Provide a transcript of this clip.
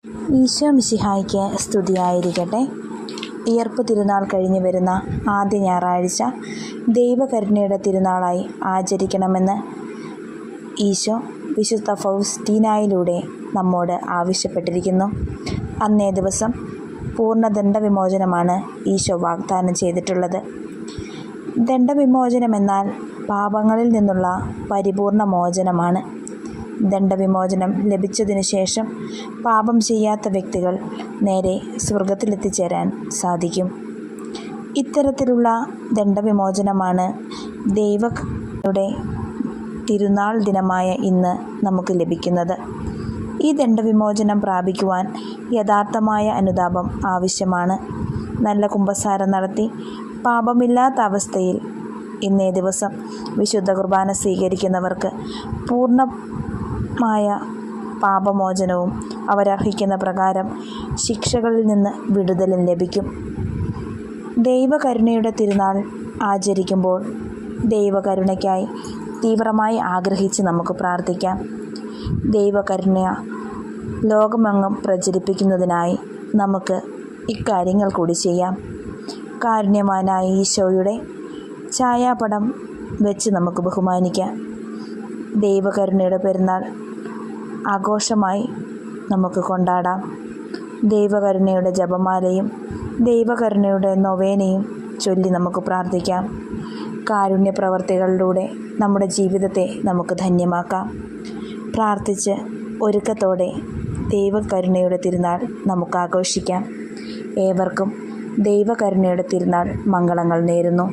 ഈശോ മിശിഹായ്ക്ക് സ്തുതിയായിരിക്കട്ടെ. ഉയർപ്പ് തിരുനാൾ കഴിഞ്ഞു വരുന്ന ആദ്യ ഞായറാഴ്ച ദൈവകരുണയുടെ തിരുനാളായി ആചരിക്കണമെന്ന് ഈശോ വിശുദ്ധ ഫൗസ്റ്റീനായിലൂടെ നമ്മോട് ആവശ്യപ്പെട്ടിരിക്കുന്നു. അന്നേ ദിവസം പൂർണ്ണദണ്ഡവിമോചനമാണ് ഈശോ വാഗ്ദാനം ചെയ്തിട്ടുള്ളത്. ദണ്ഡവിമോചനമെന്നാൽ പാപങ്ങളിൽ നിന്നുള്ള പരിപൂർണ മോചനമാണ്. ദണ്ഡവിമോചനം ലഭിച്ചതിനു ശേഷം പാപം ചെയ്യാത്ത വ്യക്തികൾ നേരെ സ്വർഗത്തിലെത്തിച്ചേരാൻ സാധിക്കും. ഇത്തരത്തിലുള്ള ദണ്ഡവിമോചനമാണ് ദൈവയുടെ തിരുനാൾ ദിനമായ ഇന്ന് നമുക്ക് ലഭിക്കുന്നത്. ഈ ദണ്ഡവിമോചനം പ്രാപിക്കുവാൻ യഥാർത്ഥമായ അനുതാപം ആവശ്യമാണ്. നല്ല കുമ്പസാരം നടത്തി പാപമില്ലാത്ത അവസ്ഥയിൽ ഇന്നേ ദിവസം വിശുദ്ധ കുർബാന സ്വീകരിക്കുന്നവർക്ക് പൂർണ്ണമായ പാപമോചനവും അവരർഹിക്കുന്ന പ്രകാരം ശിക്ഷകളിൽ നിന്ന് വിടുതലും ലഭിക്കും. ദൈവകരുണയുടെ തിരുനാൾ ആചരിക്കുമ്പോൾ ദൈവകരുണയ്ക്കായി തീവ്രമായി ആഗ്രഹിച്ച് നമുക്ക് പ്രാർത്ഥിക്കാം. ദൈവകരുണ ലോകമെങ്ങും പ്രചരിപ്പിക്കുന്നതിനായി നമുക്ക് ഇക്കാര്യങ്ങൾ കൂടി ചെയ്യാം. കാരുണ്യവാനായ ഈശോയുടെ ഛായാപടം വെച്ച് നമുക്ക് ബഹുമാനിക്കാം. ദൈവകരുണയുടെ പെരുന്നാൾ ആഘോഷമായി നമുക്ക് കൊണ്ടാടാം. ദൈവകരുണയുടെ ജപമാലയും ദൈവകരുണയുടെ നൊവേനയും ചൊല്ലി നമുക്ക് പ്രാർത്ഥിക്കാം. കാരുണ്യ പ്രവർത്തികളിലൂടെ നമ്മുടെ ജീവിതത്തെ നമുക്ക് ധന്യമാക്കാം. പ്രാർത്ഥിച്ച് ഒരുക്കത്തോടെ ദൈവകരുണയുടെ തിരുനാൾ നമുക്ക് ആഘോഷിക്കാം. ഏവർക്കും ദൈവകരുണയുടെ തിരുനാൾ മംഗളങ്ങൾ നേരുന്നു.